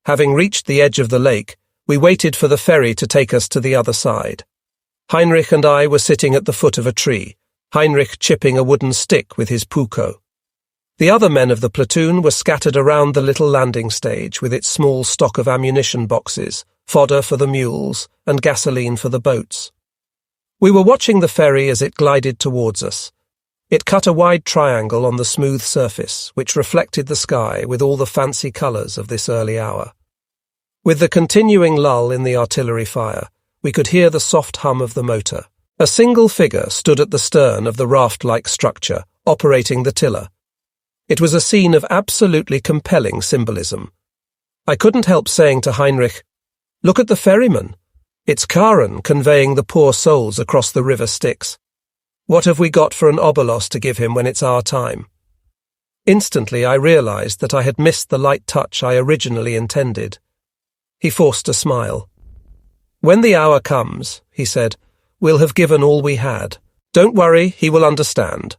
Having reached the edge of the lake, we waited for the ferry to take us to the other side. Heinrich and I were sitting at the foot of a tree, Heinrich chipping a wooden stick with his puko. The other men of the platoon were scattered around the little landing stage with its small stock of ammunition boxes, fodder for the mules, and gasoline for the boats. We were watching the ferry as it glided towards us. It cut a wide triangle on the smooth surface, which reflected the sky with all the fancy colours of this early hour. With the continuing lull in the artillery fire, we could hear the soft hum of the motor. A single figure stood at the stern of the raft-like structure, operating the tiller. It was a scene of absolutely compelling symbolism. I couldn't help saying to Heinrich, "Look at the ferryman. It's Karen conveying the poor souls across the river Styx. What have we got for an obolos to give him when it's our time?" Instantly I realized that I had missed the light touch I originally intended. He forced a smile. "When the hour comes," he said, "we'll have given all we had. Don't worry, he will understand."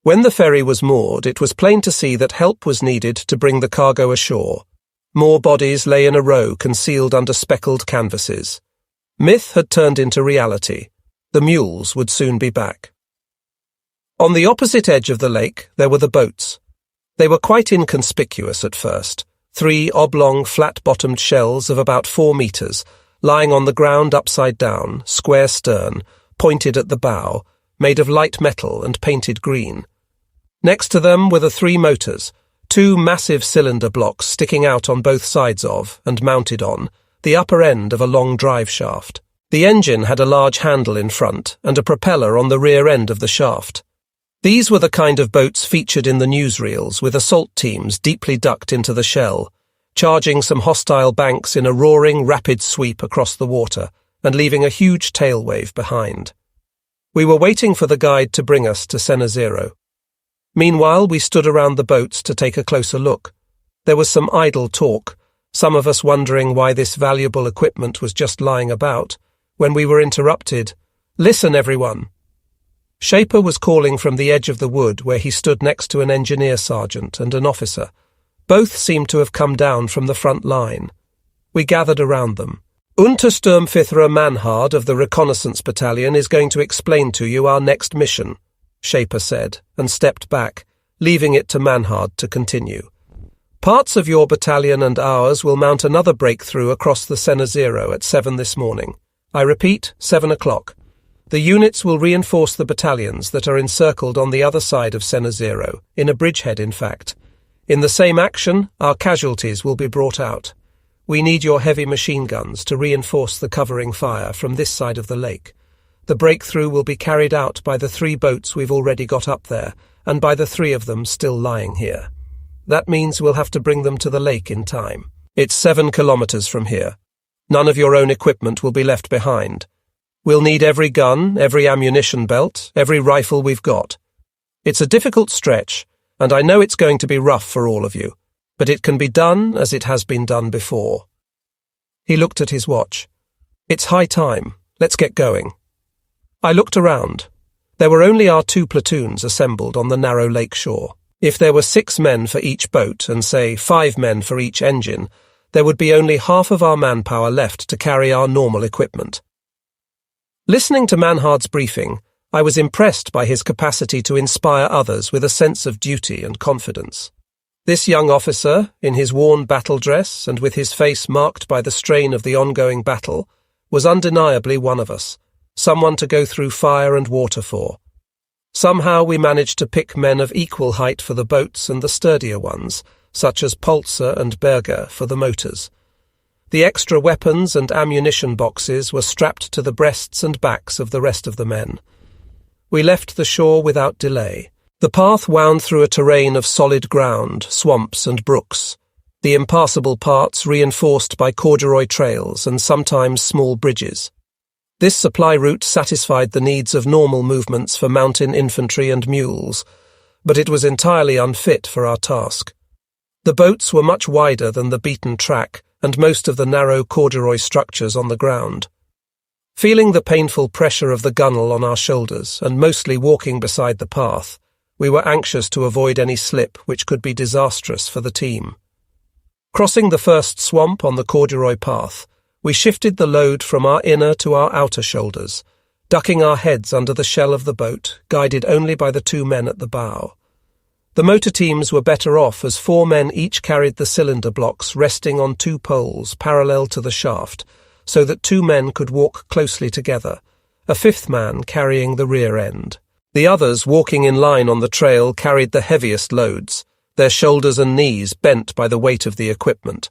When the ferry was moored, it was plain to see that help was needed to bring the cargo ashore. More bodies lay in a row concealed under speckled canvases. Myth had turned into reality. The mules would soon be back. On the opposite edge of the lake, there were the boats. They were quite inconspicuous at first, 3 oblong, flat-bottomed shells of about 4 meters, lying on the ground upside down, square stern, pointed at the bow, made of light metal and painted green. Next to them were the 3 motors, 2 massive cylinder blocks sticking out on both sides of, and mounted on, the upper end of a long drive shaft. The engine had a large handle in front and a propeller on the rear end of the shaft. These were the kind of boats featured in the newsreels, with assault teams deeply ducked into the shell, charging some hostile banks in a roaring, rapid sweep across the water and leaving a huge tail wave behind. We were waiting for the guide to bring us to Senazero. Meanwhile, we stood around the boats to take a closer look. There was some idle talk, some of us wondering why this valuable equipment was just lying about, when we were interrupted. "Listen, everyone!" Shaper was calling from the edge of the wood where he stood next to an engineer sergeant and an officer. Both seemed to have come down from the front line. We gathered around them. "Untersturmfithra Manhard of the Reconnaissance Battalion is going to explain to you our next mission," Shaper said, and stepped back, leaving it to Manhard to continue. "Parts of your battalion and ours will mount another breakthrough across the Senazero at 7 this morning. I repeat, 7 o'clock. The units will reinforce the battalions that are encircled on the other side of Senazero, in a bridgehead in fact. In the same action, our casualties will be brought out. We need your heavy machine guns to reinforce the covering fire from this side of the lake. The breakthrough will be carried out by the 3 boats we've already got up there, and by the 3 of them still lying here. That means we'll have to bring them to the lake in time. It's 7 kilometers from here. None of your own equipment will be left behind. We'll need every gun, every ammunition belt, every rifle we've got. It's a difficult stretch, and I know it's going to be rough for all of you, but it can be done as it has been done before." He looked at his watch. "It's high time. Let's get going." I looked around. There were only our 2 platoons assembled on the narrow lake shore. If there were 6 men for each boat and, say, 5 men for each engine, there would be only half of our manpower left to carry our normal equipment. Listening to Manhard's briefing, I was impressed by his capacity to inspire others with a sense of duty and confidence. This young officer, in his worn battle dress and with his face marked by the strain of the ongoing battle, was undeniably one of us, someone to go through fire and water for. Somehow we managed to pick men of equal height for the boats and the sturdier ones, such as Polzer and Berger for the motors. The extra weapons and ammunition boxes were strapped to the breasts and backs of the rest of the men. We left the shore without delay. The path wound through a terrain of solid ground, swamps and brooks, the impassable parts reinforced by corduroy trails and sometimes small bridges. This supply route satisfied the needs of normal movements for mountain infantry and mules, but it was entirely unfit for our task. The boats were much wider than the beaten track and most of the narrow corduroy structures on the ground. Feeling the painful pressure of the gunwale on our shoulders and mostly walking beside the path, we were anxious to avoid any slip which could be disastrous for the team. Crossing the first swamp on the corduroy path, we shifted the load from our inner to our outer shoulders, ducking our heads under the shell of the boat, guided only by the 2 men at the bow. The motor teams were better off as 4 men each carried the cylinder blocks resting on 2 poles parallel to the shaft, so that 2 men could walk closely together, a 5th man carrying the rear end. The others, walking in line on the trail, carried the heaviest loads, their shoulders and knees bent by the weight of the equipment.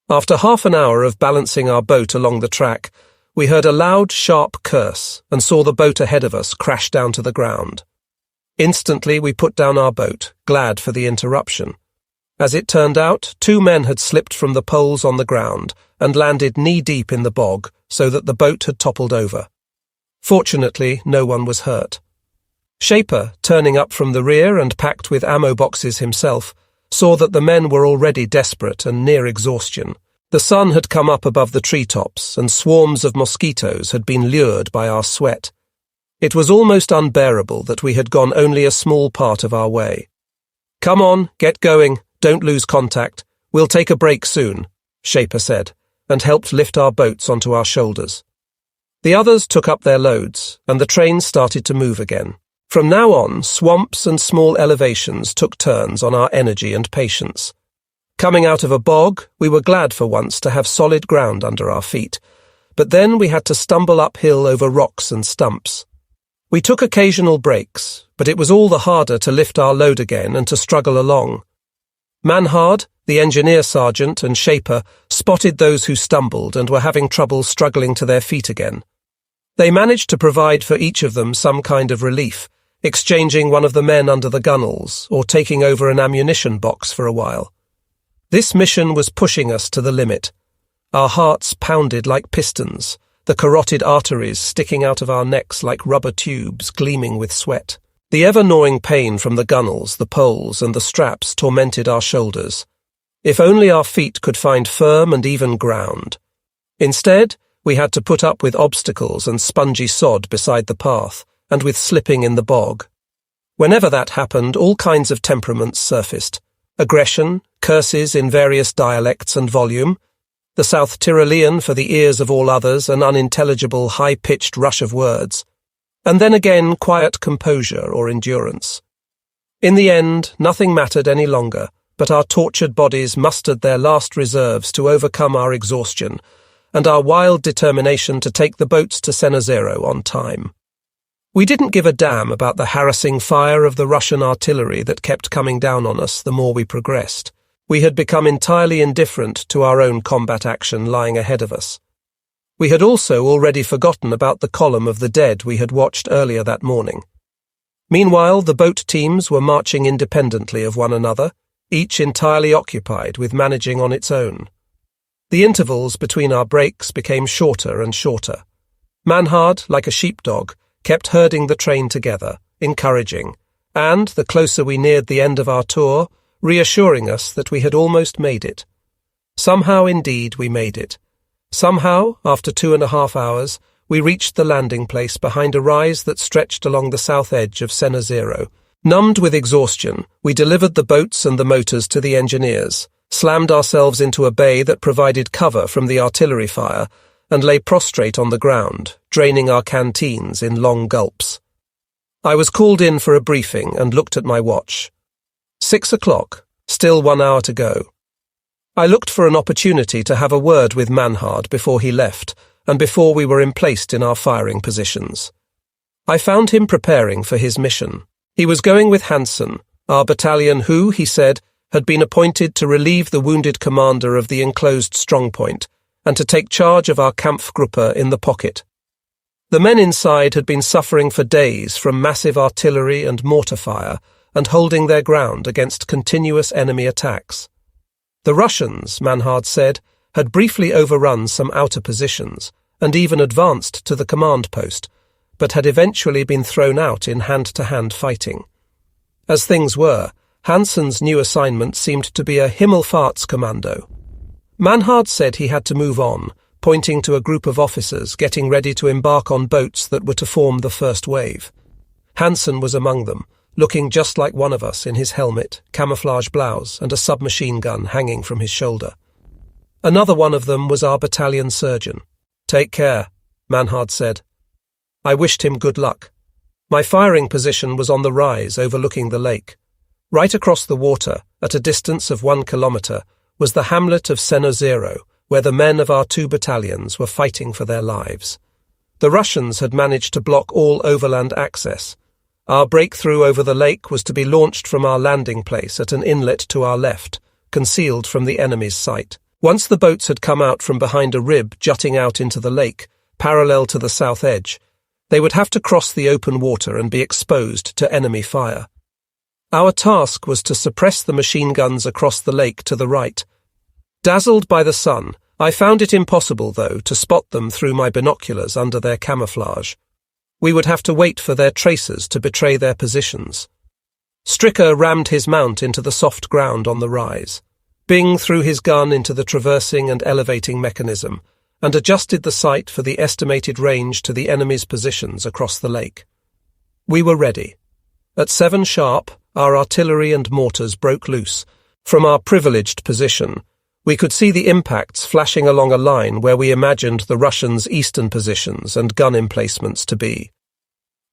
After half an hour of balancing our boat along the track, we heard a loud, sharp curse and saw the boat ahead of us crash down to the ground. Instantly we put down our boat, glad for the interruption. As it turned out, 2 men had slipped from the poles on the ground and landed knee-deep in the bog, so that the boat had toppled over. Fortunately, no one was hurt. Shaper, turning up from the rear and packed with ammo boxes himself, saw that the men were already desperate and near exhaustion. The sun had come up above the treetops, and swarms of mosquitoes had been lured by our sweat. It was almost unbearable that we had gone only a small part of our way. "Come on, get going, don't lose contact. We'll take a break soon," Shaper said, and helped lift our boats onto our shoulders. The others took up their loads, and the train started to move again. From now on, swamps and small elevations took turns on our energy and patience. Coming out of a bog, we were glad for once to have solid ground under our feet, but then we had to stumble uphill over rocks and stumps. We took occasional breaks, but it was all the harder to lift our load again and to struggle along. Manhard, the engineer sergeant, and Shaper spotted those who stumbled and were having trouble struggling to their feet again. They managed to provide for each of them some kind of relief, exchanging one of the men under the gunwales or taking over an ammunition box for a while. This mission was pushing us to the limit. Our hearts pounded like pistons, the carotid arteries sticking out of our necks like rubber tubes gleaming with sweat. The ever-gnawing pain from the gunwales, the poles, and the straps tormented our shoulders. If only our feet could find firm and even ground. Instead, we had to put up with obstacles and spongy sod beside the path, and with slipping in the bog. Whenever that happened, all kinds of temperaments surfaced. Aggression, curses in various dialects and volume, the South Tyrolean for the ears of all others, an unintelligible, high-pitched rush of words, and then again quiet composure or endurance. In the end, nothing mattered any longer, but our tortured bodies mustered their last reserves to overcome our exhaustion, and our wild determination to take the boats to Senozero on time. We didn't give a damn about the harassing fire of the Russian artillery that kept coming down on us the more we progressed. We had become entirely indifferent to our own combat action lying ahead of us. We had also already forgotten about the column of the dead we had watched earlier that morning. Meanwhile, the boat teams were marching independently of one another, each entirely occupied with managing on its own. The intervals between our breaks became shorter and shorter. Manhard, like a sheepdog, kept herding the train together, encouraging, and, the closer we neared the end of our tour, reassuring us that we had almost made it. Somehow, indeed, we made it. Somehow, after 2.5 hours, we reached the landing place behind a rise that stretched along the south edge of Senozero. Numbed with exhaustion, we delivered the boats and the motors to the engineers, slammed ourselves into a bay that provided cover from the artillery fire, and lay prostrate on the ground, draining our canteens in long gulps. I was called in for a briefing and looked at my watch. 6 o'clock, still 1 hour to go. I looked for an opportunity to have a word with Manhard before he left, and before we were emplaced in our firing positions. I found him preparing for his mission. He was going with Hansen, our battalion who, he said, had been appointed to relieve the wounded commander of the enclosed strongpoint, and to take charge of our Kampfgruppe in the pocket. The men inside had been suffering for days from massive artillery and mortar fire, and holding their ground against continuous enemy attacks. The Russians, Manhard said, had briefly overrun some outer positions, and even advanced to the command post, but had eventually been thrown out in hand-to-hand fighting. As things were, Hansen's new assignment seemed to be a Himmelfahrtskommando. Manhard said he had to move on, pointing to a group of officers getting ready to embark on boats that were to form the first wave. Hansen was among them, looking just like one of us in his helmet, camouflage blouse, and a submachine gun hanging from his shoulder. Another one of them was our battalion surgeon. "Take care," Manhard said. I wished him good luck. My firing position was on the rise overlooking the lake. Right across the water, at a distance of 1 kilometre, was the hamlet of Senozero, where the men of our 2 battalions were fighting for their lives. The Russians had managed to block all overland access. Our breakthrough over the lake was to be launched from our landing place at an inlet to our left, concealed from the enemy's sight. Once the boats had come out from behind a rib jutting out into the lake, parallel to the south edge, they would have to cross the open water and be exposed to enemy fire. Our task was to suppress the machine guns across the lake to the right. Dazzled by the sun, I found it impossible, though, to spot them through my binoculars under their camouflage. We would have to wait for their tracers to betray their positions. Stricker rammed his mount into the soft ground on the rise. Bing threw his gun into the traversing and elevating mechanism, and adjusted the sight for the estimated range to the enemy's positions across the lake. We were ready. At 7 sharp, our artillery and mortars broke loose. From our privileged position, we could see the impacts flashing along a line where we imagined the Russians' eastern positions and gun emplacements to be.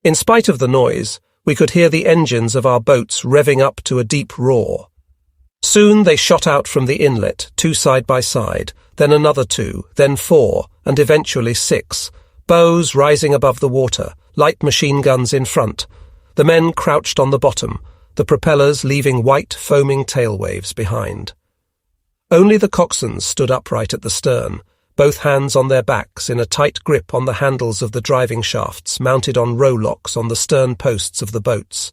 In spite of the noise, we could hear the engines of our boats revving up to a deep roar. Soon they shot out from the inlet, 2 side by side, then another 2, then 4, and eventually 6, bows rising above the water, light machine guns in front. The men crouched on the bottom, the propellers leaving white, foaming tail waves behind. Only the coxswains stood upright at the stern, both hands on their backs in a tight grip on the handles of the driving shafts mounted on rowlocks on the stern posts of the boats.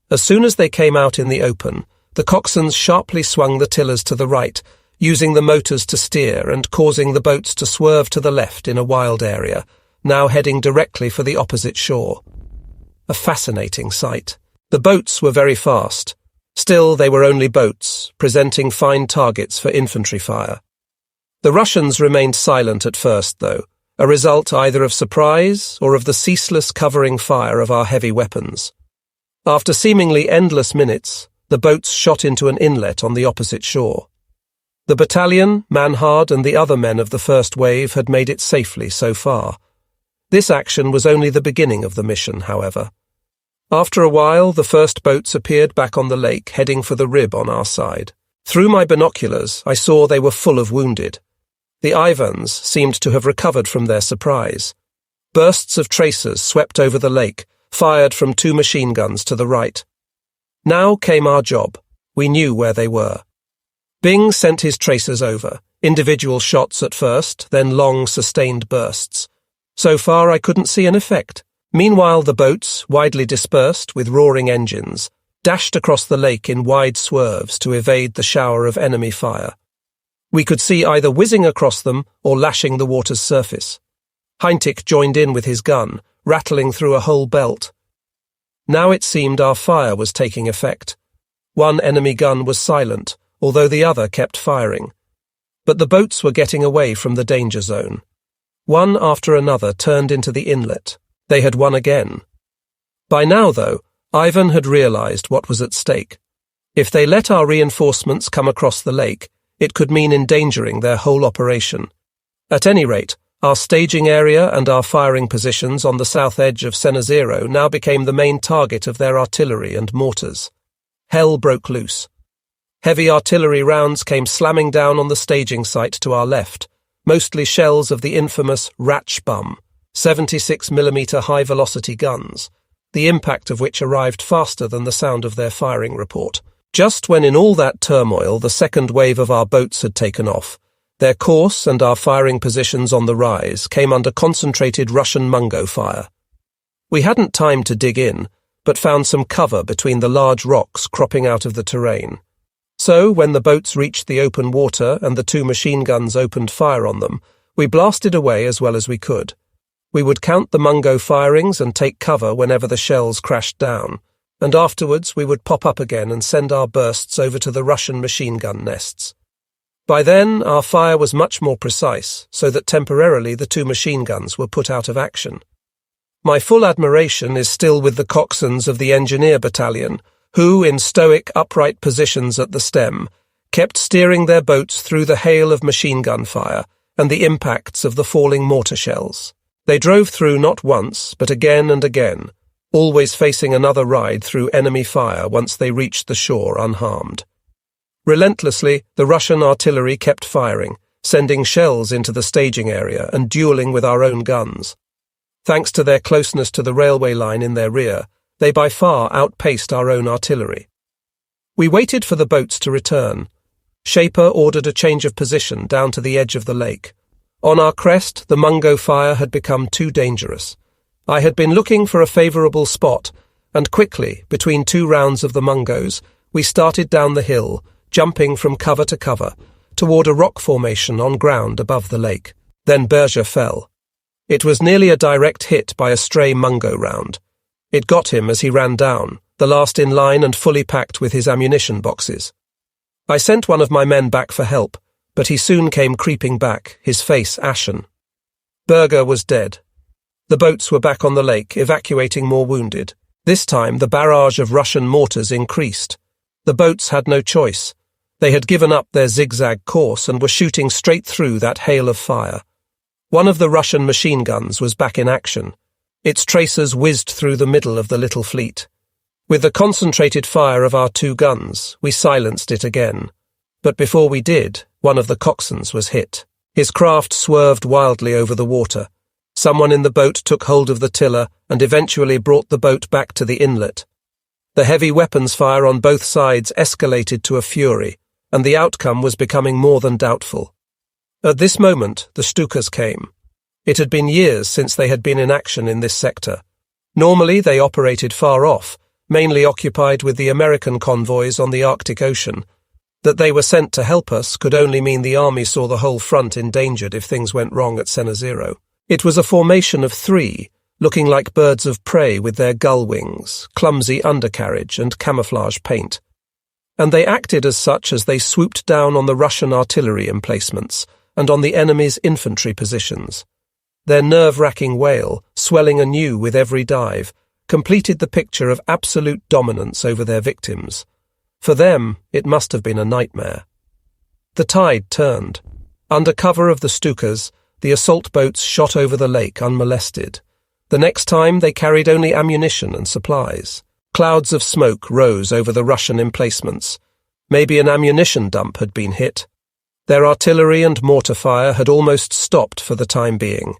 As soon as they came out in the open, the coxswains sharply swung the tillers to the right, using the motors to steer and causing the boats to swerve to the left in a wild area, now heading directly for the opposite shore. A fascinating sight. The boats were very fast. Still, they were only boats, presenting fine targets for infantry fire. The Russians remained silent at first, though, a result either of surprise or of the ceaseless covering fire of our heavy weapons. After seemingly endless minutes, the boats shot into an inlet on the opposite shore. The battalion, Manhard, and the other men of the first wave had made it safely so far. This action was only the beginning of the mission, however. After a while, the first boats appeared back on the lake, heading for the rib on our side. Through my binoculars, I saw they were full of wounded. The Ivans seemed to have recovered from their surprise. Bursts of tracers swept over the lake, fired from 2 machine guns to the right. Now came our job. We knew where they were. Bing sent his tracers over, individual shots at first, then long, sustained bursts. So far I couldn't see an effect. Meanwhile the boats, widely dispersed with roaring engines, dashed across the lake in wide swerves to evade the shower of enemy fire. We could see either whizzing across them or lashing the water's surface. Heinrich joined in with his gun, rattling through a whole belt. Now it seemed our fire was taking effect. One enemy gun was silent, although the other kept firing. But the boats were getting away from the danger zone. One after another turned into the inlet. They had won again. By now, though, Ivan had realized what was at stake. If they let our reinforcements come across the lake, it could mean endangering their whole operation. At any rate, our staging area and our firing positions on the south edge of Senozero now became the main target of their artillery and mortars. Hell broke loose. Heavy artillery rounds came slamming down on the staging site to our left, mostly shells of the infamous Ratschbum, 76mm high-velocity guns, the impact of which arrived faster than the sound of their firing report. Just when in all that turmoil the second wave of our boats had taken off, their course and our firing positions on the rise came under concentrated Russian Mungo fire. We hadn't time to dig in, but found some cover between the large rocks cropping out of the terrain. So, when the boats reached the open water and the 2 machine guns opened fire on them, we blasted away as well as we could. We would count the Mungo firings and take cover whenever the shells crashed down, and afterwards we would pop up again and send our bursts over to the Russian machine gun nests. By then, our fire was much more precise, so that temporarily the 2 machine guns were put out of action. My full admiration is still with the coxswains of the engineer battalion, who, in stoic, upright positions at the stem, kept steering their boats through the hail of machine gun fire and the impacts of the falling mortar shells. They drove through not once, but again and again, always facing another ride through enemy fire once they reached the shore unharmed. Relentlessly, the Russian artillery kept firing, sending shells into the staging area and dueling with our own guns. Thanks to their closeness to the railway line in their rear, they by far outpaced our own artillery. We waited for the boats to return. Shaper ordered a change of position down to the edge of the lake. On our crest, the Mungo fire had become too dangerous. I had been looking for a favourable spot, and quickly, between 2 rounds of the Mungos, we started down the hill, jumping from cover to cover, toward a rock formation on ground above the lake. Then Berger fell. It was nearly a direct hit by a stray Mungo round. It got him as he ran down, the last in line and fully packed with his ammunition boxes. I sent one of my men back for help, but he soon came creeping back, his face ashen. Berger was dead. The boats were back on the lake, evacuating more wounded. This time the barrage of Russian mortars increased. The boats had no choice. They had given up their zigzag course and were shooting straight through that hail of fire. One of the Russian machine guns was back in action. Its tracers whizzed through the middle of the little fleet. With the concentrated fire of our 2 guns, we silenced it again. But before we did, one of the coxswains was hit. His craft swerved wildly over the water. Someone in the boat took hold of the tiller and eventually brought the boat back to the inlet. The heavy weapons fire on both sides escalated to a fury, and the outcome was becoming more than doubtful. At this moment, the Stukas came. It had been years since they had been in action in this sector. Normally they operated far off, mainly occupied with the American convoys on the Arctic Ocean. That they were sent to help us could only mean the army saw the whole front endangered if things went wrong at Cenozero. It was a formation of 3, looking like birds of prey with their gull wings, clumsy undercarriage and camouflage paint. And they acted as such as they swooped down on the Russian artillery emplacements and on the enemy's infantry positions. Their nerve-wracking wail, swelling anew with every dive, completed the picture of absolute dominance over their victims. For them, it must have been a nightmare. The tide turned. Under cover of the Stukas, the assault boats shot over the lake unmolested. The next time they carried only ammunition and supplies. Clouds of smoke rose over the Russian emplacements. Maybe an ammunition dump had been hit. Their artillery and mortar fire had almost stopped for the time being.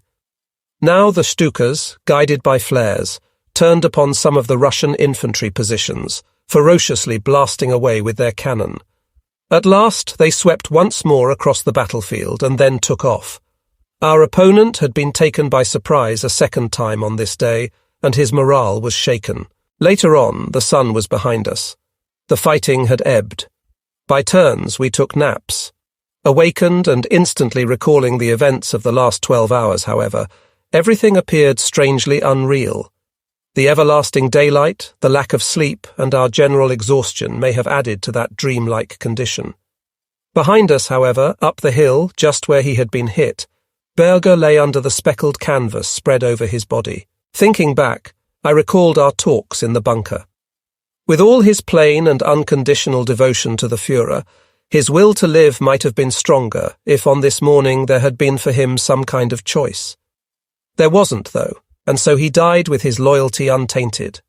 Now the Stukas, guided by flares, turned upon some of the Russian infantry positions, ferociously blasting away with their cannon. At last they swept once more across the battlefield and then took off. Our opponent had been taken by surprise a second time on this day, and his morale was shaken. Later on, the sun was behind us. The fighting had ebbed. By turns, we took naps. Awakened and instantly recalling the events of the last 12 hours, however, everything appeared strangely unreal. The everlasting daylight, the lack of sleep, and our general exhaustion may have added to that dreamlike condition. Behind us, however, up the hill, just where he had been hit, Berger lay under the speckled canvas spread over his body. Thinking back, I recalled our talks in the bunker. With all his plain and unconditional devotion to the Führer, his will to live might have been stronger if on this morning there had been for him some kind of choice. There wasn't, though, and so he died with his loyalty untainted.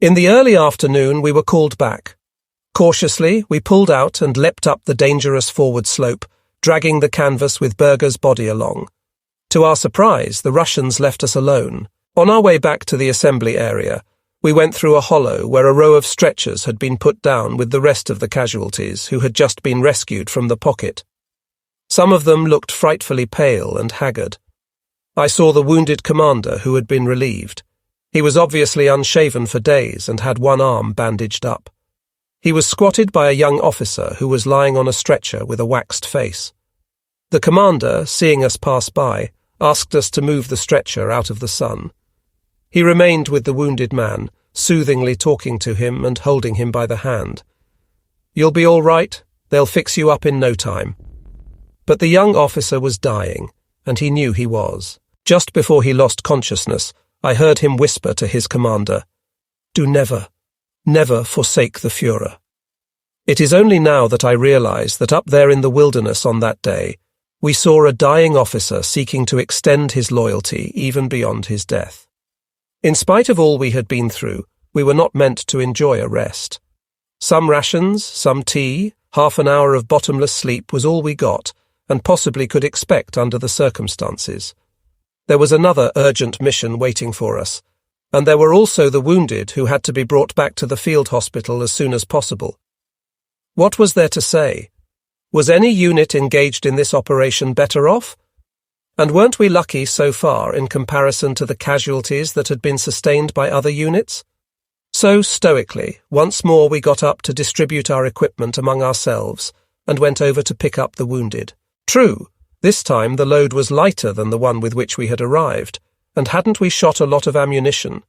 In the early afternoon we were called back. Cautiously, we pulled out and leapt up the dangerous forward slope, dragging the canvas with Berger's body along. To our surprise, the Russians left us alone. On our way back to the assembly area, we went through a hollow where a row of stretchers had been put down with the rest of the casualties who had just been rescued from the pocket. Some of them looked frightfully pale and haggard. I saw the wounded commander who had been relieved. He was obviously unshaven for days and had one arm bandaged up. He was squatted by a young officer who was lying on a stretcher with a waxed face. The commander, seeing us pass by, asked us to move the stretcher out of the sun. He remained with the wounded man, soothingly talking to him and holding him by the hand. "You'll be all right. They'll fix you up in no time." But the young officer was dying, and he knew he was. Just before he lost consciousness, I heard him whisper to his commander, "Do never, never forsake the Führer." It is only now that I realize that up there in the wilderness on that day, we saw a dying officer seeking to extend his loyalty even beyond his death. In spite of all we had been through, we were not meant to enjoy a rest. Some rations, some tea, half an hour of bottomless sleep was all we got, and possibly could expect under the circumstances. There was another urgent mission waiting for us, and there were also the wounded who had to be brought back to the field hospital as soon as possible. What was there to say? Was any unit engaged in this operation better off? And weren't we lucky so far in comparison to the casualties that had been sustained by other units? So, stoically, once more we got up to distribute our equipment among ourselves and went over to pick up the wounded. True, this time the load was lighter than the one with which we had arrived, and hadn't we shot a lot of ammunition?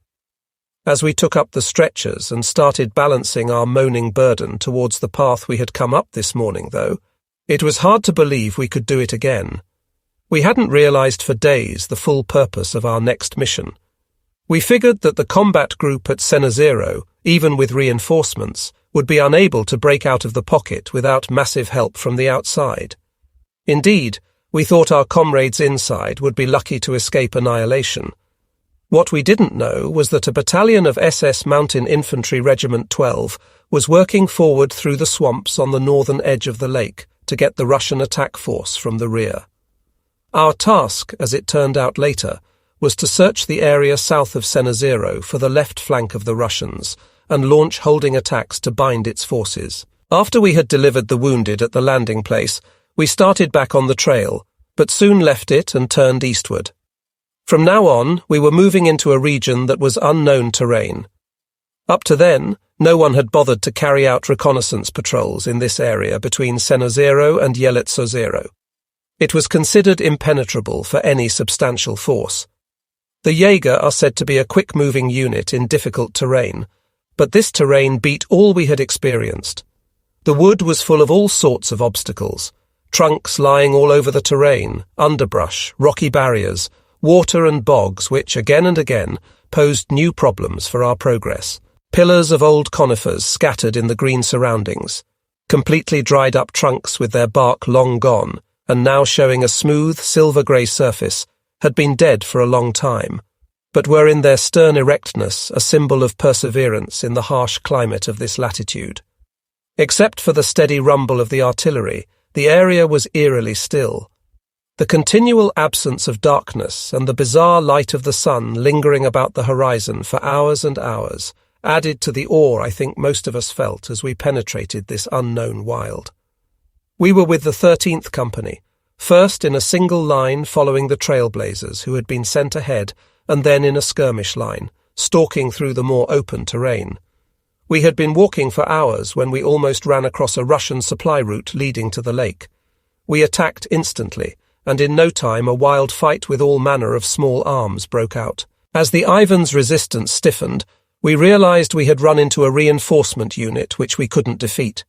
As we took up the stretchers and started balancing our moaning burden towards the path we had come up this morning, though, it was hard to believe we could do it again. We hadn't realized for days the full purpose of our next mission. We figured that the combat group at Cenazero, even with reinforcements, would be unable to break out of the pocket without massive help from the outside. Indeed, we thought our comrades inside would be lucky to escape annihilation. What we didn't know was that a battalion of SS Mountain Infantry Regiment 12 was working forward through the swamps on the northern edge of the lake to get the Russian attack force from the rear. Our task, as it turned out later, was to search the area south of Cenazero for the left flank of the Russians and launch holding attacks to bind its forces. After we had delivered the wounded at the landing place, we started back on the trail, but soon left it and turned eastward. From now on, we were moving into a region that was unknown terrain. Up to then, no one had bothered to carry out reconnaissance patrols in this area between Cenazero and Yeletsozero. It was considered impenetrable for any substantial force. The Jaeger are said to be a quick-moving unit in difficult terrain, but this terrain beat all we had experienced. The wood was full of all sorts of obstacles, trunks lying all over the terrain, underbrush, rocky barriers, water and bogs which, again and again, posed new problems for our progress. Pillars of old conifers scattered in the green surroundings, completely dried-up trunks with their bark long gone, and now showing a smooth, silver-grey surface, had been dead for a long time, but were in their stern erectness a symbol of perseverance in the harsh climate of this latitude. Except for the steady rumble of the artillery, the area was eerily still. The continual absence of darkness and the bizarre light of the sun lingering about the horizon for hours and hours added to the awe I think most of us felt as we penetrated this unknown wild. We were with the 13th Company, first in a single line following the trailblazers who had been sent ahead, and then in a skirmish line, stalking through the more open terrain. We had been walking for hours when we almost ran across a Russian supply route leading to the lake. We attacked instantly, and in no time a wild fight with all manner of small arms broke out. As the Ivan's resistance stiffened, we realized we had run into a reinforcement unit which we couldn't defeat.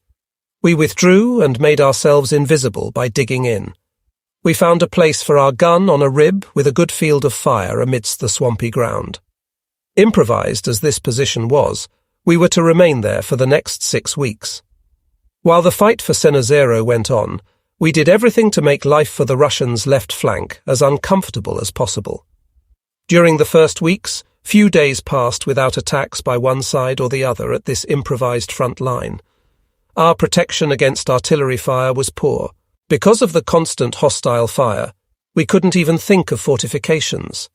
We withdrew and made ourselves invisible by digging in. We found a place for our gun on a rib with a good field of fire amidst the swampy ground. Improvised as this position was, we were to remain there for the next 6 weeks. While the fight for Cenazero went on, we did everything to make life for the Russians' left flank as uncomfortable as possible. During the first weeks, few days passed without attacks by one side or the other at this improvised front line. Our protection against artillery fire was poor. Because of the constant hostile fire, we couldn't even think of fortifications.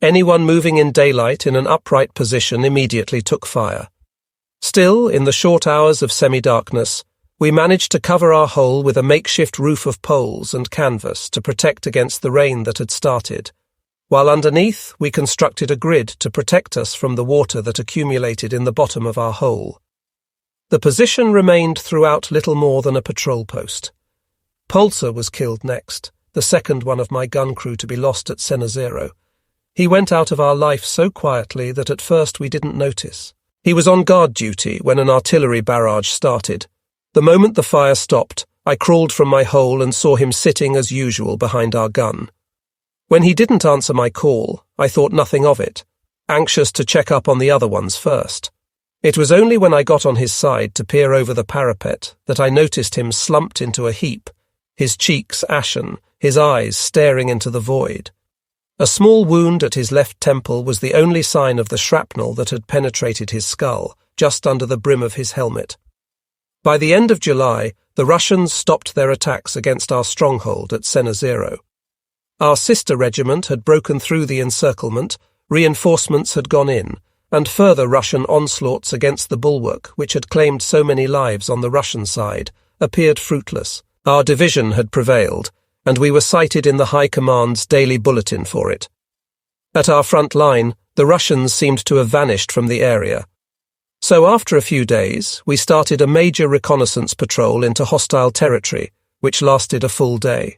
Anyone moving in daylight in an upright position immediately took fire. Still, in the short hours of semi-darkness, we managed to cover our hole with a makeshift roof of poles and canvas to protect against the rain that had started, while underneath we constructed a grid to protect us from the water that accumulated in the bottom of our hole. The position remained throughout little more than a patrol post. Polzer was killed next, the second one of my gun crew to be lost at Cenazero. He went out of our life so quietly that at first we didn't notice. He was on guard duty when an artillery barrage started. The moment the fire stopped, I crawled from my hole and saw him sitting as usual behind our gun. When he didn't answer my call, I thought nothing of it. anxious to check up on the other ones first. It was only when I got on his side to peer over the parapet that I noticed him slumped into a heap, his cheeks ashen, his eyes staring into the void. A small wound at his left temple was the only sign of the shrapnel that had penetrated his skull, just under the brim of his helmet. By the end of July, the Russians stopped their attacks against our stronghold at Senozero. Our sister regiment had broken through the encirclement, reinforcements had gone in, and further Russian onslaughts against the bulwark, which had claimed so many lives on the Russian side, appeared fruitless. Our division had prevailed, and we were cited in the High Command's daily bulletin for it. At our front line, the Russians seemed to have vanished from the area. So after a few days, we started a major reconnaissance patrol into hostile territory, which lasted a full day.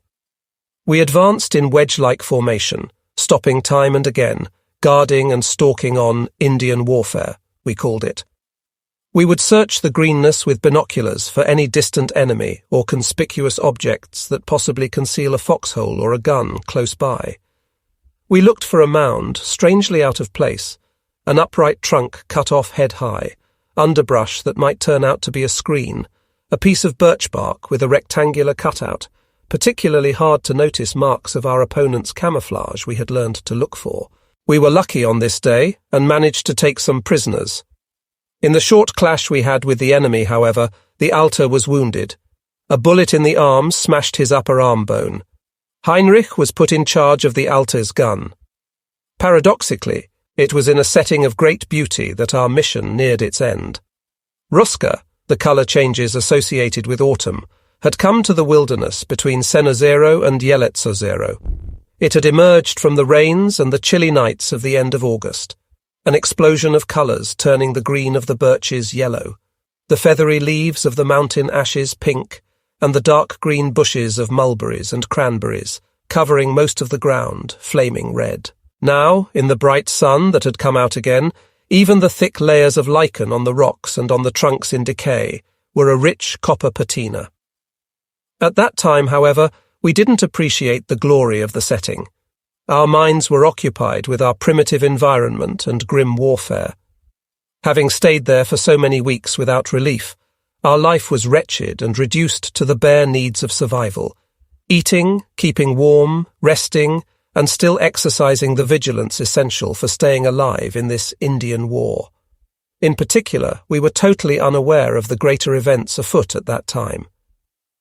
We advanced in wedge-like formation, stopping time and again, guarding and stalking on Indian warfare, we called it. We would search the greenness with binoculars for any distant enemy or conspicuous objects that possibly conceal a foxhole or a gun close by. We looked for a mound, strangely out of place, an upright trunk cut off head-high, underbrush that might turn out to be a screen, a piece of birch bark with a rectangular cutout, particularly hard to notice marks of our opponent's camouflage we had learned to look for. We were lucky on this day and managed to take some prisoners. In the short clash we had with the enemy, however, the Alter was wounded. A bullet in the arm smashed his upper arm bone. Heinrich was put in charge of the Alter's gun. Paradoxically, it was in a setting of great beauty that our mission neared its end. Ruska, the colour changes associated with autumn, had come to the wilderness between Senozero and Yeletsozero. It had emerged from the rains and the chilly nights of the end of August, an explosion of colours turning the green of the birches yellow, the feathery leaves of the mountain ashes pink, and the dark green bushes of mulberries and cranberries, covering most of the ground, flaming red. Now, in the bright sun that had come out again, even the thick layers of lichen on the rocks and on the trunks in decay were a rich copper patina. At that time, however, we didn't appreciate the glory of the setting. Our minds were occupied with our primitive environment and grim warfare. Having stayed there for so many weeks without relief, our life was wretched and reduced to the bare needs of survival, eating, keeping warm, resting, and still exercising the vigilance essential for staying alive in this Indian war. In particular, we were totally unaware of the greater events afoot at that time.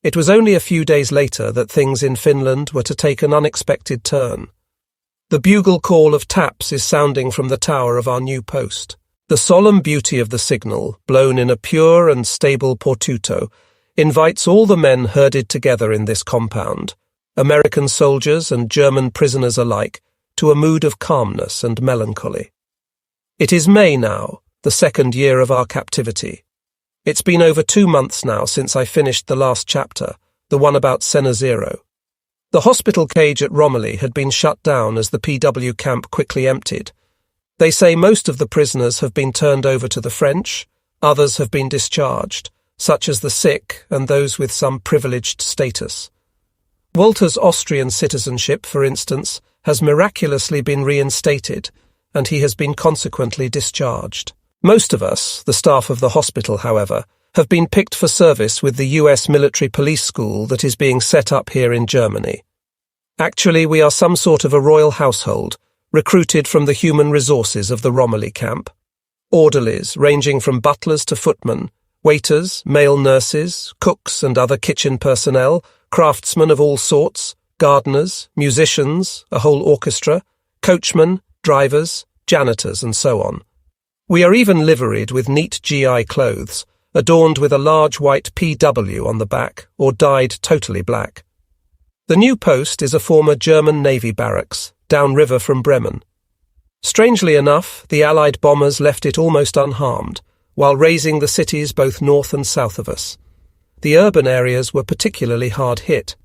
It was only a few days later that things in Finland were to take an unexpected turn. The bugle call of taps is sounding from the tower of our new post. The solemn beauty of the signal, blown in a pure and stable portuto, invites all the men herded together in this compound, American soldiers and German prisoners alike, to a mood of calmness and melancholy. It is May now, the second year of our captivity. It's been over 2 months now since I finished the last chapter, the one about Senozero. The hospital cage at Romilly had been shut down as the PW camp quickly emptied. They say most of the prisoners have been turned over to the French, others have been discharged, such as the sick and those with some privileged status. Walter's Austrian citizenship, for instance, has miraculously been reinstated, and he has been consequently discharged. Most of us, the staff of the hospital, however, have been picked for service with the US military police school that is being set up here in Germany. Actually, we are some sort of a royal household, recruited from the human resources of the Romilly camp. Orderlies, ranging from butlers to footmen, waiters, male nurses, cooks and other kitchen personnel, craftsmen of all sorts, gardeners, musicians, a whole orchestra, coachmen, drivers, janitors, and so on. We are even liveried with neat GI clothes, adorned with a large white PW on the back, or dyed totally black. The new post is a former German Navy barracks, downriver from Bremen. Strangely enough, the Allied bombers left it almost unharmed, while razing the cities both north and south of us. The urban areas were particularly hard hit.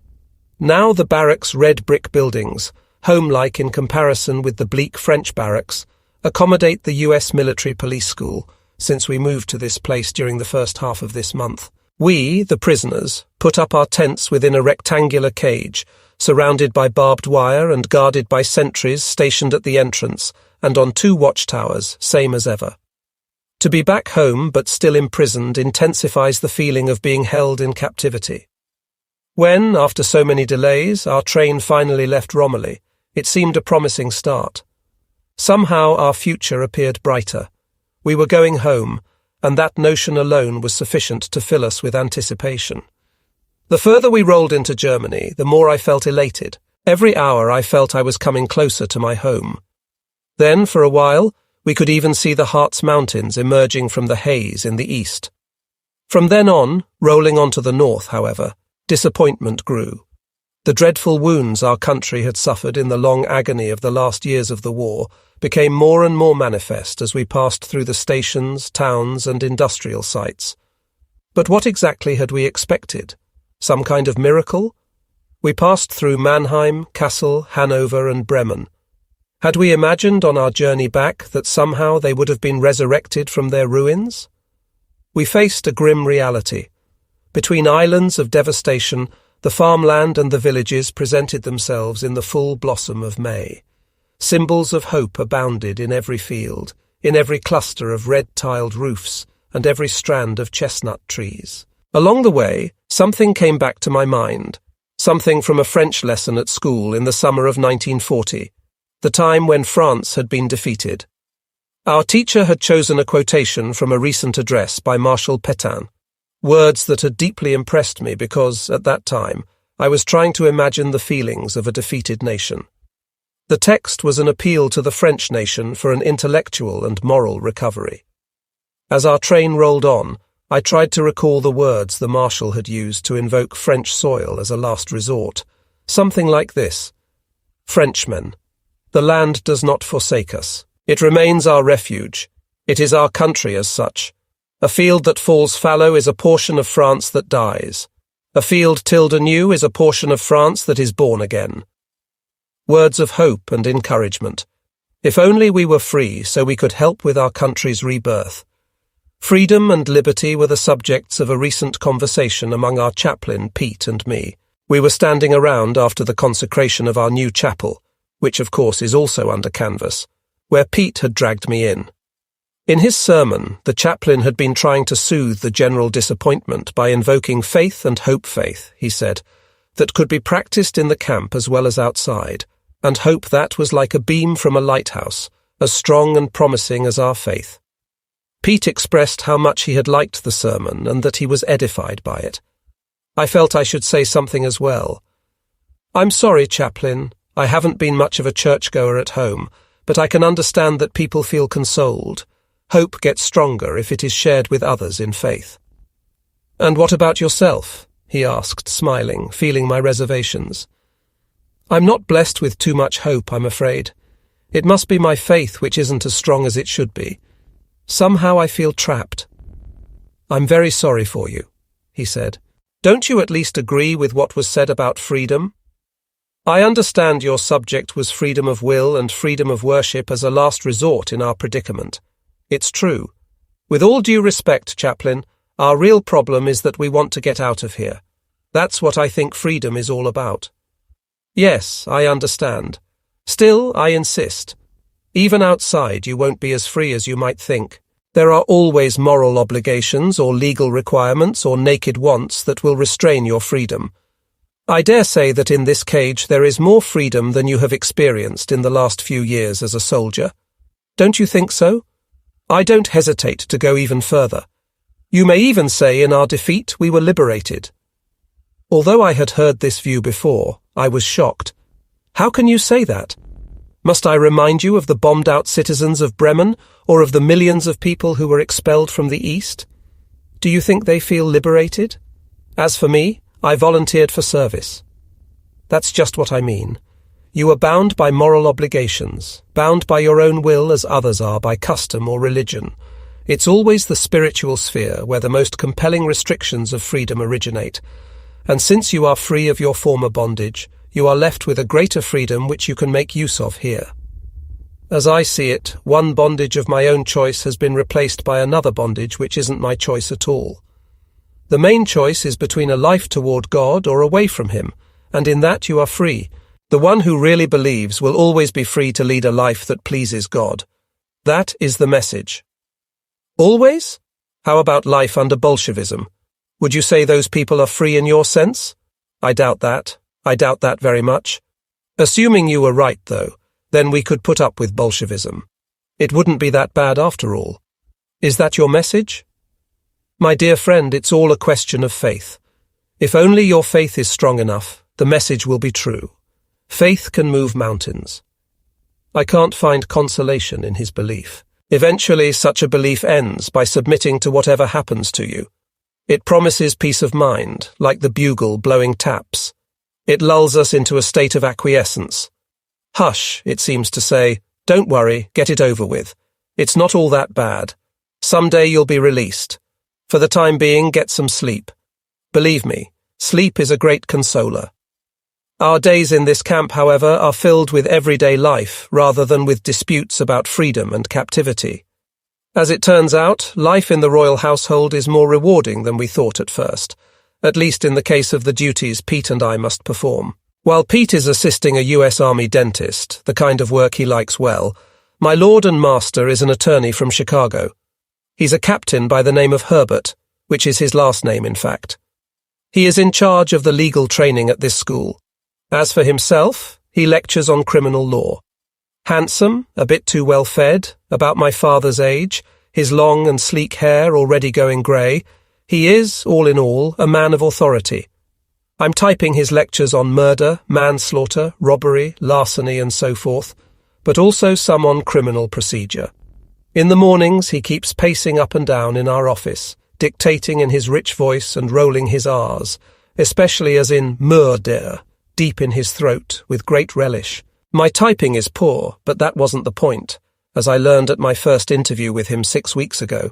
Now the barracks' red brick buildings, home-like in comparison with the bleak French barracks, accommodate the US military police school, since we moved to this place during the first half of this month. We, the prisoners, put up our tents within a rectangular cage, surrounded by barbed wire and guarded by sentries stationed at the entrance and on 2 watchtowers, same as ever. To be back home but still imprisoned intensifies the feeling of being held in captivity. When, after so many delays, our train finally left Romilly, it seemed a promising start. Somehow our future appeared brighter. We were going home, and that notion alone was sufficient to fill us with anticipation. The further we rolled into Germany, the more I felt elated. Every hour I felt I was coming closer to my home. Then, for a while, we could even see the Harz Mountains emerging from the haze in the east. From then on, rolling on to the north, however, disappointment grew. The dreadful wounds our country had suffered in the long agony of the last years of the war became more and more manifest as we passed through the stations, towns, and industrial sites. But what exactly had we expected? Some kind of miracle? We passed through Mannheim, Kassel, Hanover, and Bremen. Had we imagined on our journey back that somehow they would have been resurrected from their ruins? We faced a grim reality. Between islands of devastation, the farmland and the villages presented themselves in the full blossom of May. Symbols of hope abounded in every field, in every cluster of red-tiled roofs, and every strand of chestnut trees. Along the way, something came back to my mind, something from a French lesson at school in the summer of 1940, the time when France had been defeated. Our teacher had chosen a quotation from a recent address by Marshal Pétain, words that had deeply impressed me because, at that time, I was trying to imagine the feelings of a defeated nation. The text was an appeal to the French nation for an intellectual and moral recovery. As our train rolled on, I tried to recall the words the Marshal had used to invoke French soil as a last resort. Something like this: Frenchmen, the land does not forsake us. It remains our refuge. It is our country as such. A field that falls fallow is a portion of France that dies. A field tilled anew is a portion of France that is born again. Words of hope and encouragement. If only we were free so we could help with our country's rebirth. Freedom and liberty were the subjects of a recent conversation among our chaplain, Pete, and me. We were standing around after the consecration of our new chapel, which of course is also under canvas, where Pete had dragged me in. In his sermon, the chaplain had been trying to soothe the general disappointment by invoking faith and hope faith, he said, that could be practiced in the camp as well as outside, and hope that was like a beam from a lighthouse, as strong and promising as our faith. Pete expressed how much he had liked the sermon and that he was edified by it. I felt I should say something as well. I'm sorry, chaplain, I haven't been much of a churchgoer at home, but I can understand that people feel consoled. Hope gets stronger if it is shared with others in faith. And what about yourself? He asked, smiling, feeling my reservations. I'm not blessed with too much hope, I'm afraid. It must be my faith which isn't as strong as it should be. Somehow I feel trapped. I'm very sorry for you, he said. Don't you at least agree with what was said about freedom? I understand your subject was freedom of will and freedom of worship as a last resort in our predicament. It's true. With all due respect, chaplain, our real problem is that we want to get out of here. That's what I think freedom is all about. Yes, I understand. Still, I insist. Even outside, you won't be as free as you might think. There are always moral obligations or legal requirements or naked wants that will restrain your freedom. I dare say that in this cage there is more freedom than you have experienced in the last few years as a soldier. Don't you think so? I don't hesitate to go even further. You may even say in our defeat we were liberated. Although I had heard this view before, I was shocked. How can you say that? Must I remind you of the bombed-out citizens of Bremen, or of the millions of people who were expelled from the East? Do you think they feel liberated? As for me, I volunteered for service. That's just what I mean. You are bound by moral obligations, bound by your own will as others are by custom or religion. It's always the spiritual sphere where the most compelling restrictions of freedom originate. And since you are free of your former bondage, you are left with a greater freedom which you can make use of here. As I see it, one bondage of my own choice has been replaced by another bondage which isn't my choice at all. The main choice is between a life toward God or away from Him, and in that you are free. The one who really believes will always be free to lead a life that pleases God. That is the message. Always? How about life under Bolshevism? Would you say those people are free in your sense? I doubt that. I doubt that very much. Assuming you were right, though, then we could put up with Bolshevism. It wouldn't be that bad after all. Is that your message? My dear friend, it's all a question of faith. If only your faith is strong enough, the message will be true. Faith can move mountains. I can't find consolation in his belief. Eventually, such a belief ends by submitting to whatever happens to you. It promises peace of mind, like the bugle blowing taps. It lulls us into a state of acquiescence. Hush, it seems to say, don't worry, get it over with. It's not all that bad. Someday you'll be released. For the time being, get some sleep. Believe me, sleep is a great consoler. Our days in this camp, however, are filled with everyday life rather than with disputes about freedom and captivity. As it turns out, life in the royal household is more rewarding than we thought at first, at least in the case of the duties Pete and I must perform. While Pete is assisting a US Army dentist, the kind of work he likes well, my lord and master is an attorney from Chicago. He's a captain by the name of Herbert, which is his last name, in fact. He is in charge of the legal training at this school. As for himself, he lectures on criminal law. Handsome, a bit too well fed, about my father's age, his long and sleek hair already going grey, he is, all in all, a man of authority. I'm typing his lectures on murder, manslaughter, robbery, larceny and so forth, but also some on criminal procedure. In the mornings he keeps pacing up and down in our office, dictating in his rich voice and rolling his R's, especially as in murder, deep in his throat, with great relish. My typing is poor, but that wasn't the point, as I learned at my first interview with him 6 weeks ago.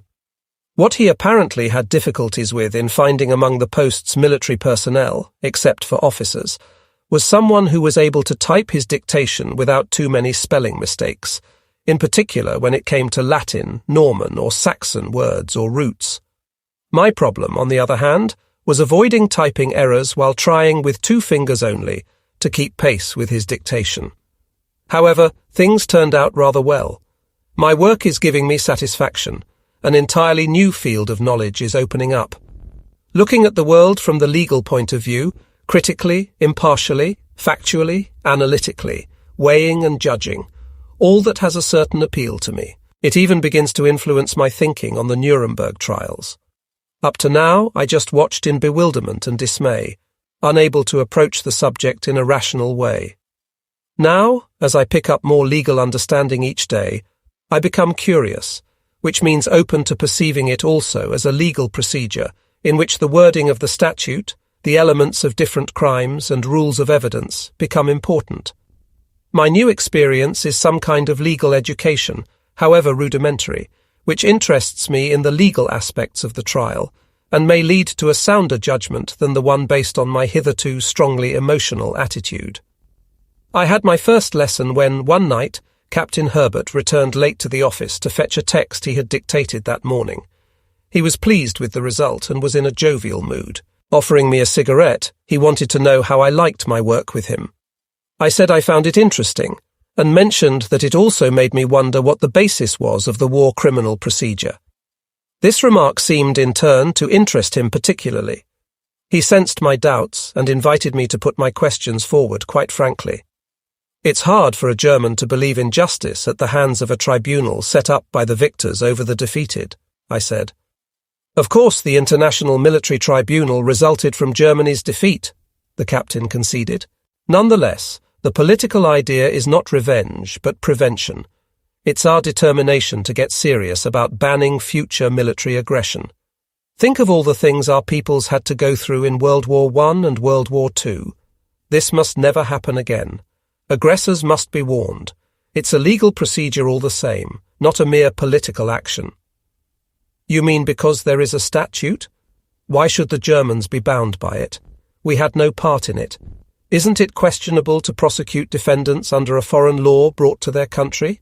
What he apparently had difficulties with in finding among the post's military personnel, except for officers, was someone who was able to type his dictation without too many spelling mistakes, in particular when it came to Latin, Norman, or Saxon words or roots. My problem, on the other hand, was avoiding typing errors while trying with 2 fingers only to keep pace with his dictation. However, things turned out rather well. My work is giving me satisfaction. An entirely new field of knowledge is opening up. Looking at the world from the legal point of view, critically, impartially, factually, analytically, weighing and judging, all that has a certain appeal to me. It even begins to influence my thinking on the Nuremberg trials. Up to now, I just watched in bewilderment and dismay, unable to approach the subject in a rational way. Now, as I pick up more legal understanding each day, I become curious, which means open to perceiving it also as a legal procedure in which the wording of the statute, the elements of different crimes and rules of evidence become important. My new experience is some kind of legal education, however rudimentary, which interests me in the legal aspects of the trial and may lead to a sounder judgment than the one based on my hitherto strongly emotional attitude. I had my first lesson when, one night, Captain Herbert returned late to the office to fetch a text he had dictated that morning. He was pleased with the result and was in a jovial mood. Offering me a cigarette, he wanted to know how I liked my work with him. I said I found it interesting, and mentioned that it also made me wonder what the basis was of the war criminal procedure. This remark seemed, in turn, to interest him particularly. He sensed my doubts and invited me to put my questions forward quite frankly. It's hard for a German to believe in justice at the hands of a tribunal set up by the victors over the defeated, I said. Of course, the International Military Tribunal resulted from Germany's defeat, the captain conceded. Nonetheless, the political idea is not revenge, but prevention. It's our determination to get serious about banning future military aggression. Think of all the things our peoples had to go through in World War I and World War II. This must never happen again. Aggressors must be warned. It's a legal procedure all the same, not a mere political action. You mean because there is a statute? Why should the Germans be bound by it? We had no part in it. Isn't it questionable to prosecute defendants under a foreign law brought to their country?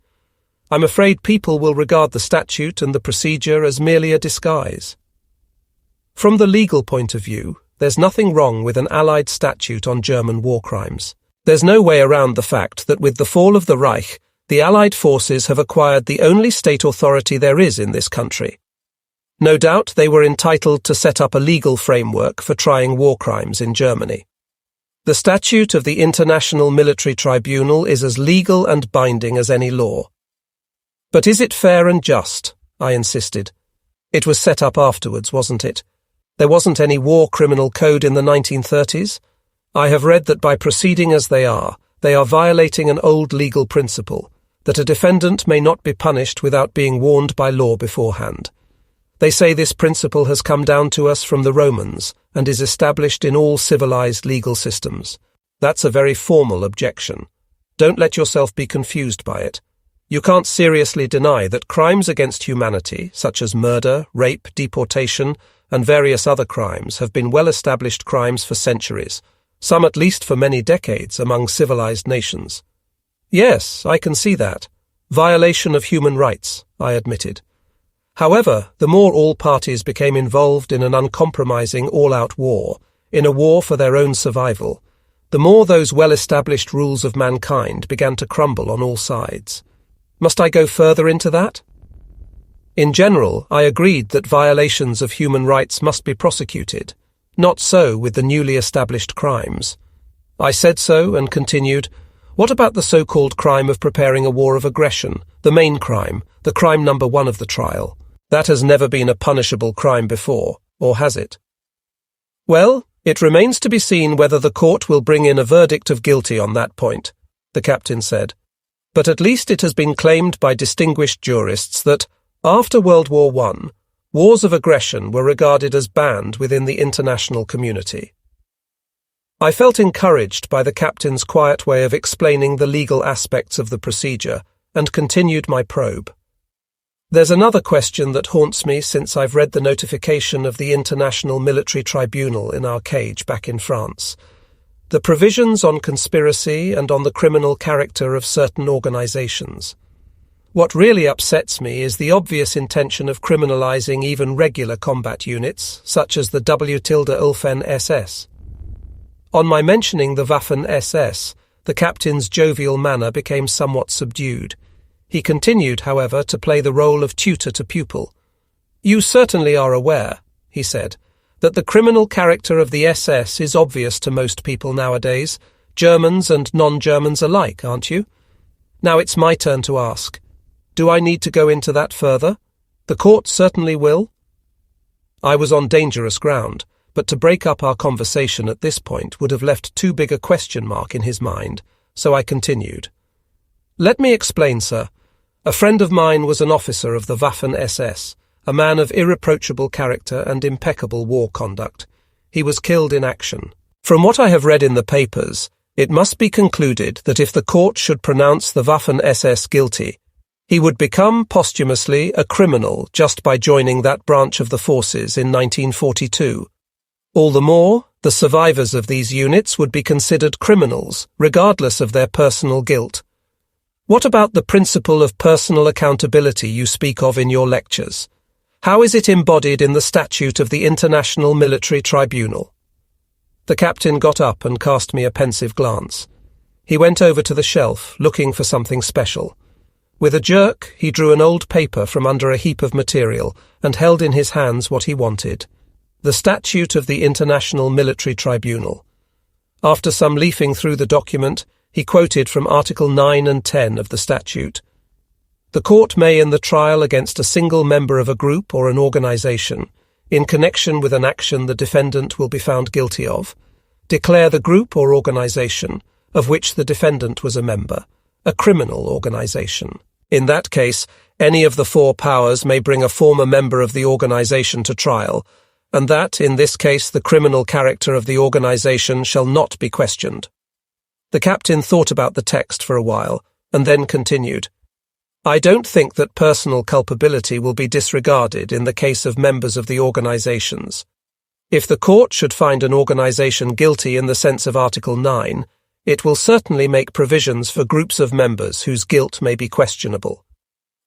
I'm afraid people will regard the statute and the procedure as merely a disguise. From the legal point of view, there's nothing wrong with an Allied statute on German war crimes. There's no way around the fact that with the fall of the Reich, the Allied forces have acquired the only state authority there is in this country. No doubt they were entitled to set up a legal framework for trying war crimes in Germany. The statute of the International Military Tribunal is as legal and binding as any law. But is it fair and just? I insisted. It was set up afterwards, wasn't it? There wasn't any war criminal code in the 1930s? I have read that by proceeding as they are violating an old legal principle, that a defendant may not be punished without being warned by law beforehand. They say this principle has come down to us from the Romans and is established in all civilized legal systems. That's a very formal objection. Don't let yourself be confused by it. You can't seriously deny that crimes against humanity, such as murder, rape, deportation, and various other crimes, have been well-established crimes for centuries, some at least for many decades among civilized nations. Yes, I can see that. Violation of human rights, I admitted. However, the more all parties became involved in an uncompromising all-out war, in a war for their own survival, the more those well-established rules of mankind began to crumble on all sides. Must I go further into that? In general, I agreed that violations of human rights must be prosecuted. Not so with the newly established crimes. I said so and continued, what about the so-called crime of preparing a war of aggression, the main crime, the crime number 1 of the trial? That has never been a punishable crime before, or has it? Well, it remains to be seen whether the court will bring in a verdict of guilty on that point, the captain said. But at least it has been claimed by distinguished jurists that, after World War I, wars of aggression were regarded as banned within the international community. I felt encouraged by the captain's quiet way of explaining the legal aspects of the procedure and continued my probe. There's another question that haunts me since I've read the notification of the International Military Tribunal in our cage back in France. The provisions on conspiracy and on the criminal character of certain organizations. What really upsets me is the obvious intention of criminalizing even regular combat units, such as the W-Ulfen-SS. On my mentioning the Waffen-SS, the captain's jovial manner became somewhat subdued. He continued, however, to play the role of tutor to pupil. You certainly are aware, he said, that the criminal character of the SS is obvious to most people nowadays, Germans and non-Germans alike, aren't you? Now it's my turn to ask. Do I need to go into that further? The court certainly will. I was on dangerous ground, but to break up our conversation at this point would have left too big a question mark in his mind, so I continued. Let me explain, sir. A friend of mine was an officer of the Waffen-SS, a man of irreproachable character and impeccable war conduct. He was killed in action. From what I have read in the papers, it must be concluded that if the court should pronounce the Waffen-SS guilty, he would become posthumously a criminal just by joining that branch of the forces in 1942. All the more, the survivors of these units would be considered criminals, regardless of their personal guilt. What about the principle of personal accountability you speak of in your lectures? How is it embodied in the statute of the International Military Tribunal? The captain got up and cast me a pensive glance. He went over to the shelf, looking for something special. With a jerk, he drew an old paper from under a heap of material and held in his hands what he wanted. The Statute of the International Military Tribunal. After some leafing through the document, he quoted from Article 9 and 10 of the statute. The court may, in the trial against a single member of a group or an organization, in connection with an action the defendant will be found guilty of, declare the group or organization, of which the defendant was a member, a criminal organization. In that case, any of the 4 powers may bring a former member of the organization to trial, and that, in this case, the criminal character of the organization shall not be questioned. The captain thought about the text for a while, and then continued. I don't think that personal culpability will be disregarded in the case of members of the organizations. If the court should find an organization guilty in the sense of Article 9, it will certainly make provisions for groups of members whose guilt may be questionable.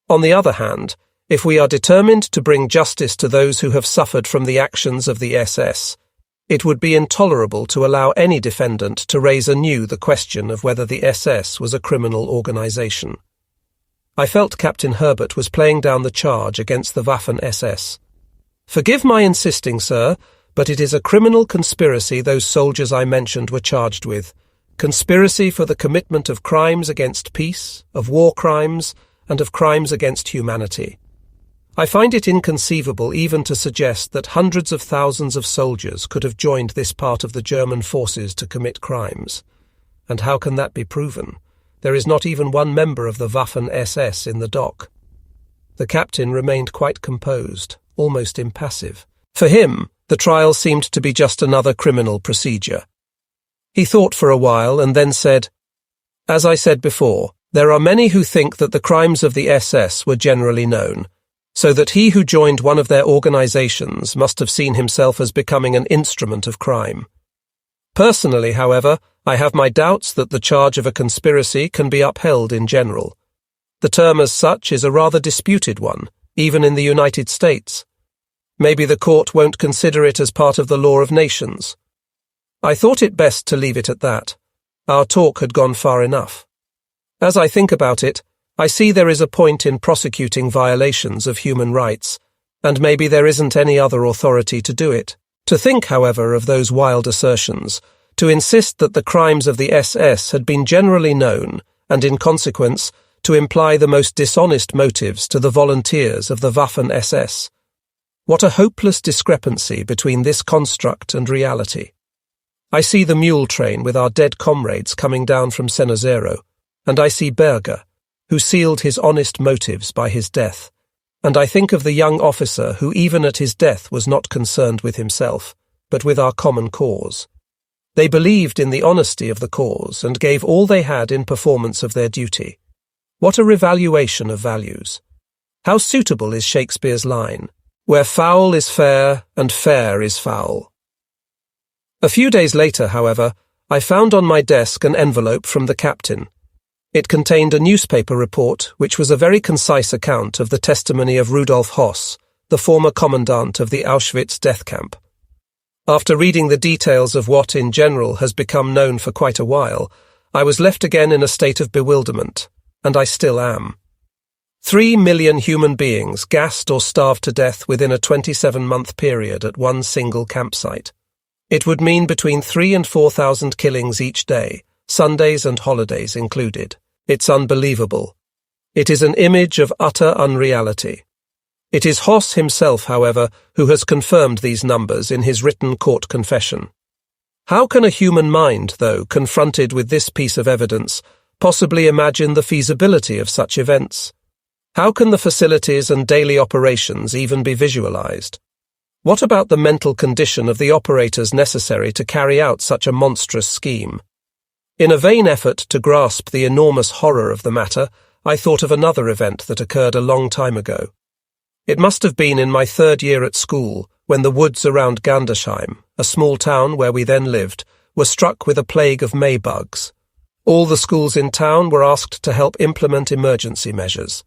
On the other hand, if we are determined to bring justice to those who have suffered from the actions of the SS, It would be intolerable to allow any defendant to raise anew the question of whether the SS was a criminal organization. I felt Captain Herbert was playing down the charge against the Waffen-SS. "Forgive my insisting, sir, but it is a criminal conspiracy those soldiers I mentioned were charged with. Conspiracy for the commitment of crimes against peace, of war crimes, and of crimes against humanity. I find it inconceivable even to suggest that hundreds of thousands of soldiers could have joined this part of the German forces to commit crimes. And how can that be proven? There is not even one member of the Waffen-SS in the dock." The captain remained quite composed, almost impassive. For him, the trial seemed to be just another criminal procedure. He thought for a while and then said, "As I said before, there are many who think that the crimes of the SS were generally known, so that he who joined one of their organizations must have seen himself as becoming an instrument of crime. Personally, however, I have my doubts that the charge of a conspiracy can be upheld in general. The term as such is a rather disputed one, even in the United States. Maybe the court won't consider it as part of the law of nations." I thought it best to leave it at that. Our talk had gone far enough. As I think about it, I see there is a point in prosecuting violations of human rights, and maybe there isn't any other authority to do it. To think, however, of those wild assertions, to insist that the crimes of the SS had been generally known, and in consequence, to imply the most dishonest motives to the volunteers of the Waffen-SS. What a hopeless discrepancy between this construct and reality. I see the mule train with our dead comrades coming down from Senozero, and I see Berger, who sealed his honest motives by his death, and I think of the young officer who even at his death was not concerned with himself, but with our common cause. They believed in the honesty of the cause and gave all they had in performance of their duty. What a revaluation of values! How suitable is Shakespeare's line, "Where foul is fair and fair is foul." A few days later, however, I found on my desk an envelope from the captain. It contained a newspaper report which was a very concise account of the testimony of Rudolf Hoss, the former commandant of the Auschwitz death camp. After reading the details of what, in general, has become known for quite a while, I was left again in a state of bewilderment, and I still am. 3 million human beings gassed or starved to death within a 27-month period at one single campsite. It would mean between 3,000 and 4,000 killings each day, Sundays and holidays included. It's unbelievable. It is an image of utter unreality. It is Hoss himself, however, who has confirmed these numbers in his written court confession. How can a human mind, though, confronted with this piece of evidence, possibly imagine the feasibility of such events? How can the facilities and daily operations even be visualized? What about the mental condition of the operators necessary to carry out such a monstrous scheme? In a vain effort to grasp the enormous horror of the matter, I thought of another event that occurred a long time ago. It must have been in my 3rd year at school, when the woods around Gandersheim, a small town where we then lived, were struck with a plague of maybugs. All the schools in town were asked to help implement emergency measures.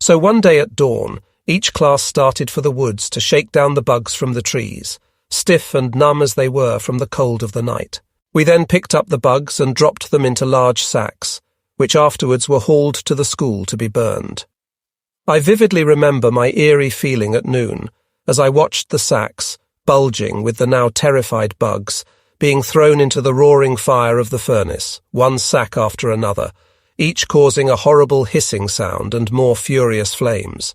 So one day at dawn, each class started for the woods to shake down the bugs from the trees, stiff and numb as they were from the cold of the night. We then picked up the bugs and dropped them into large sacks, which afterwards were hauled to the school to be burned. I vividly remember my eerie feeling at noon, as I watched the sacks, bulging with the now terrified bugs, being thrown into the roaring fire of the furnace, one sack after another, each causing a horrible hissing sound and more furious flames.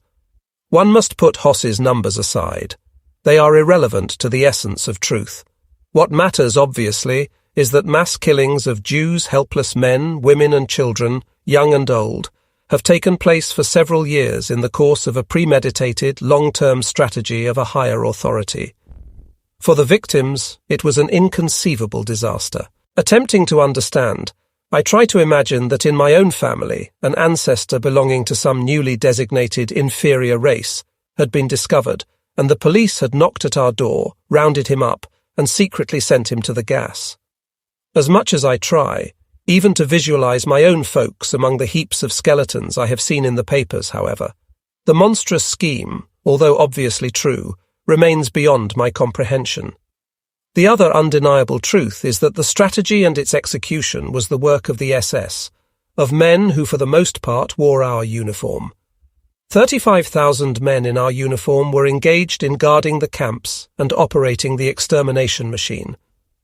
One must put Hoss's numbers aside. They are irrelevant to the essence of truth. What matters, obviously, is that mass killings of Jews, helpless men, women and children, young and old, have taken place for several years in the course of a premeditated, long-term strategy of a higher authority. For the victims, it was an inconceivable disaster. Attempting to understand, I try to imagine that in my own family, an ancestor belonging to some newly designated inferior race had been discovered, and the police had knocked at our door, rounded him up, and secretly sent him to the gas. As much as I try, even to visualize my own folks among the heaps of skeletons I have seen in the papers, however, the monstrous scheme, although obviously true, remains beyond my comprehension. The other undeniable truth is that the strategy and its execution was the work of the SS, of men who for the most part wore our uniform. 35,000 men in our uniform were engaged in guarding the camps and operating the extermination machine,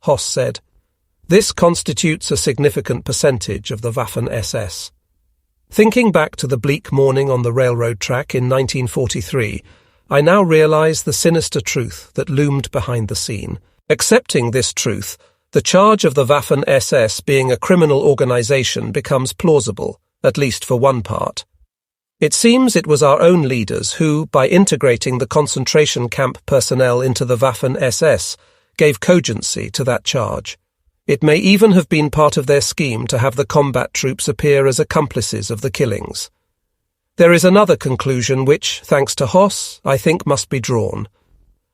Hoss said. This constitutes a significant percentage of the Waffen-SS. Thinking back to the bleak morning on the railroad track in 1943, I now realize the sinister truth that loomed behind the scene. Accepting this truth, the charge of the Waffen-SS being a criminal organization becomes plausible, at least for one part. It seems it was our own leaders who, by integrating the concentration camp personnel into the Waffen-SS, gave cogency to that charge. It may even have been part of their scheme to have the combat troops appear as accomplices of the killings. There is another conclusion which, thanks to Hoss, I think must be drawn.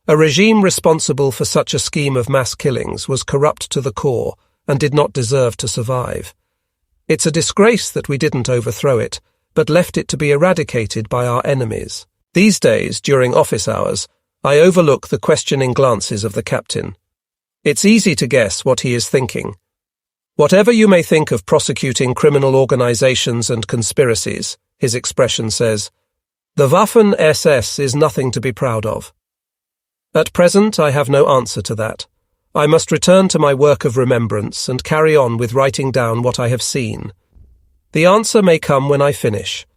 A regime responsible for such a scheme of mass killings was corrupt to the core and did not deserve to survive. It's a disgrace that we didn't overthrow it, but left it to be eradicated by our enemies. These days, during office hours, I overlook the questioning glances of the captain. It's easy to guess what he is thinking. Whatever you may think of prosecuting criminal organizations and conspiracies, his expression says, the Waffen-SS is nothing to be proud of. At present, I have no answer to that. I must return to my work of remembrance and carry on with writing down what I have seen. The answer may come when I finish.